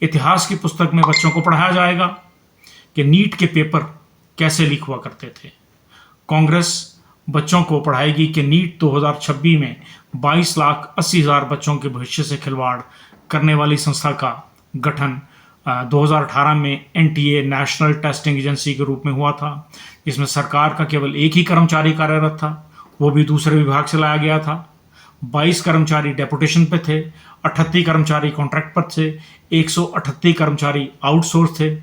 इतिहास की पुस्तक में बच्चों को पढ़ाया जाएगा कि नीट के पेपर कैसे लीक हुआ करते थे। कांग्रेस बच्चों को पढ़ाएगी कि नीट 2026 में 22,80,000 बच्चों के भविष्य से खिलवाड़ करने वाली संस्था का गठन 2018 में एनटीए नेशनल टेस्टिंग एजेंसी के रूप में हुआ था। इसमें सरकार का केवल एक ही कर्मचारी कार्यरत था, वो भी दूसरे विभाग से लाया गया था। 22 कर्मचारी डेपुटेशन पे थे, 38 कर्मचारी कॉन्ट्रैक्ट पर थे, 138 कर्मचारी आउटसोर्स थे।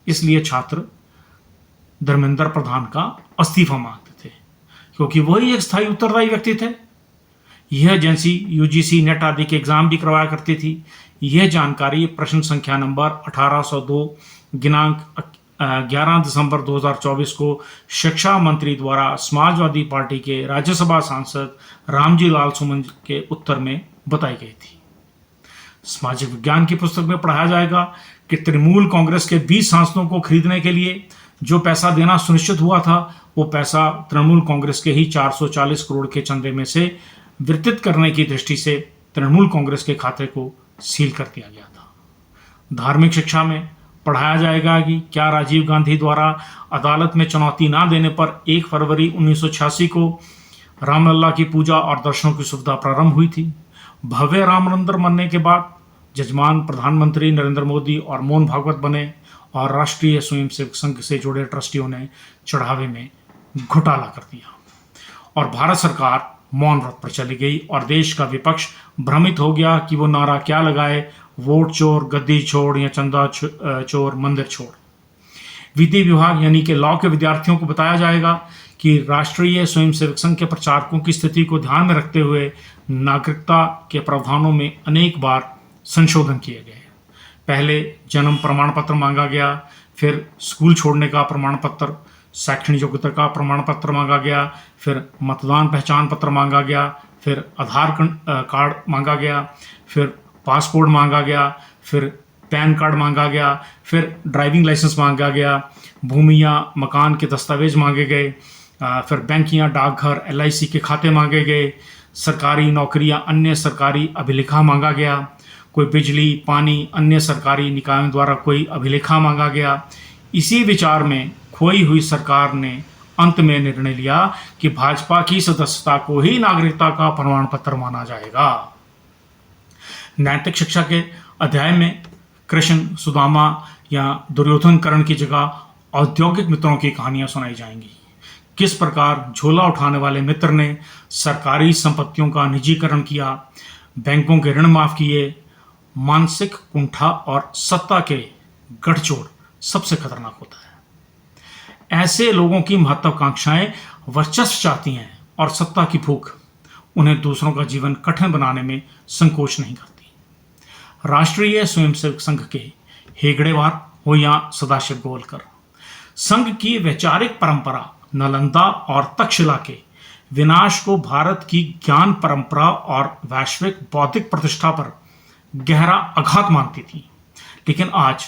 इसलिए छात्र धर्मेंद्र प्रधान का इस्तीफा मांगते थे, क्योंकि वही एक स्थायी उत्तरदायी व्यक्ति थे। यह एजेंसी यूजीसी नेट आदि के एग्जाम भी करवाया करती थी। यह जानकारी प्रश्न संख्या नंबर 1802 दिनांक 11 दिसंबर 2024 को शिक्षा मंत्री द्वारा समाजवादी पार्टी के राज्यसभा सांसद रामजी लाल सुमन के उत्तर में बताई गई थी। सामाजिक विज्ञान की पुस्तक में पढ़ाया जाएगा कि तृणमूल कांग्रेस के 20 सांसदों को खरीदने के लिए जो पैसा देना सुनिश्चित हुआ था, वो पैसा तृणमूल कांग्रेस के ही 440 करोड़ के चंदे में से वितरित करने की दृष्टि से तृणमूल कांग्रेस के खाते को सील कर दिया गया था। धार्मिक शिक्षा में पढ़ाया जाएगा कि क्या राजीव गांधी द्वारा अदालत में चुनौती ना देने पर 1 फरवरी 1986 को रामलला की पूजा और दर्शनों की सुविधा प्रारंभ हुई थी। भव्य राम मंदिर बनने के बाद जजमान प्रधानमंत्री नरेंद्र मोदी और मोहन भागवत बने और राष्ट्रीय स्वयंसेवक संघ से जुड़े ट्रस्टियों ने चढ़ावे में घोटाला कर दिया और भारत सरकार मौन व्रत पर चली गई और देश का विपक्ष भ्रमित हो गया कि वो नारा क्या लगाए, वोट चोर गद्दी छोड़ या चंदा चोर मंदिर छोड़। विधि विभाग यानी कि लॉ के विद्यार्थियों को बताया जाएगा कि राष्ट्रीय स्वयंसेवक संघ के प्रचारकों की स्थिति को ध्यान में रखते हुए नागरिकता के प्रावधानों में अनेक बार संशोधन किए गए। पहले जन्म प्रमाण पत्र मांगा गया, फिर स्कूल छोड़ने का प्रमाण पत्र, शैक्षणिक योग्यता का प्रमाण पत्र मांगा गया, फिर मतदान पहचान पत्र मांगा गया, फिर आधार कार्ड मांगा गया, फिर पासपोर्ट मांगा गया, फिर पैन कार्ड मांगा गया, फिर ड्राइविंग लाइसेंस मांगा गया, भूमि या मकान के दस्तावेज मांगे गए, फिर बैंक या डाकघर LIC के खाते मांगे गए, सरकारी नौकरी या अन्य सरकारी अभिलेखा मांगा गया, कोई बिजली पानी अन्य सरकारी निकायों द्वारा कोई अभिलेखा मांगा गया। इसी विचार में खोई हुई सरकार ने अंत में निर्णय लिया कि भाजपा की सदस्यता को ही नागरिकता का प्रमाण पत्र माना जाएगा। नैतिक शिक्षा के अध्याय में कृष्ण सुदामा या दुर्योधन कर्ण की जगह औद्योगिक मित्रों की कहानियां सुनाई जाएंगी। किस प्रकार झोला उठाने वाले मित्र ने सरकारी संपत्तियों का निजीकरण किया, बैंकों के ऋण माफ किए। मानसिक कुंठा और सत्ता के गठजोड़ सबसे खतरनाक होता है। ऐसे लोगों की महत्वाकांक्षाएं वर्चस्व चाहती हैं और सत्ता की भूख उन्हें दूसरों का जीवन कठिन बनाने में संकोच नहीं करती। राष्ट्रीय स्वयंसेवक संघ के हेगड़ेवार हो या सदाशिव गोवलकर, संघ की वैचारिक परंपरा नालंदा और तक्षशिला के विनाश को भारत की ज्ञान परंपरा और वैश्विक बौद्धिक प्रतिष्ठा पर गहरा आघात मानती थी। लेकिन आज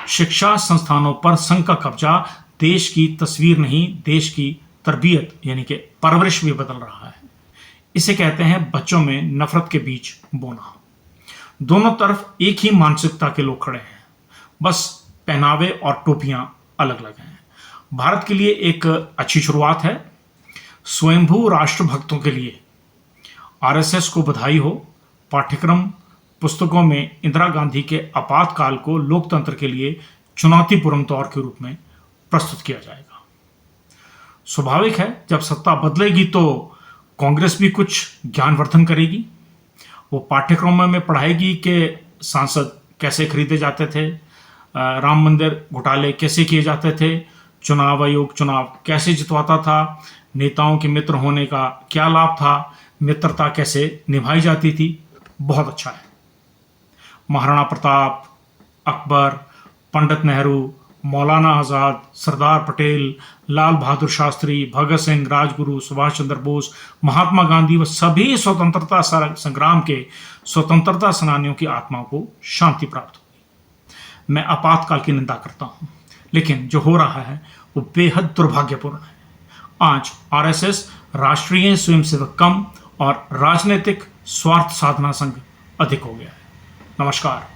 शिक्षा संस्थानों पर संघ का कब्जा देश की तस्वीर नहीं, देश की तरबियत यानी कि परवरिश भी बदल रहा है। इसे कहते हैं बच्चों में नफरत के बीज बोना। दोनों तरफ एक ही मानसिकता के लोग खड़े हैं, बस पहनावे और टोपियां अलग अलग हैं। भारत के लिए एक अच्छी शुरुआत है। स्वयंभू राष्ट्रभक्तों के लिए RSS को बधाई हो। पाठ्यक्रम पुस्तकों में इंदिरा गांधी के आपातकाल को लोकतंत्र के लिए चुनौतीपूर्ण तौर के रूप में प्रस्तुत किया जाएगा। स्वाभाविक है, जब सत्ता बदलेगी तो कांग्रेस भी कुछ ज्ञानवर्धन करेगी। वो पाठ्यक्रमों में पढ़ाएगी कि सांसद कैसे खरीदे जाते थे, राम मंदिर घोटाले कैसे किए जाते थे, चुनाव आयोग चुनाव कैसे जितवाता था, नेताओं के मित्र होने का क्या लाभ था, मित्रता कैसे निभाई जाती थी। बहुत अच्छा है। महाराणा प्रताप, अकबर, पंडित नेहरू, मौलाना आज़ाद, सरदार पटेल, लाल बहादुर शास्त्री, भगत सिंह, राजगुरु, सुभाष चंद्र बोस, महात्मा गांधी व सभी स्वतंत्रता संग्राम के स्वतंत्रता सेनानियों की आत्माओं को शांति प्राप्त होगी। मैं आपातकाल की निंदा करता हूँ, लेकिन जो हो रहा है वो बेहद दुर्भाग्यपूर्ण है। आज RSS राष्ट्रीय स्वयंसेवक कम और राजनीतिक स्वार्थ साधना संघ अधिक हो गया है। नमस्कार।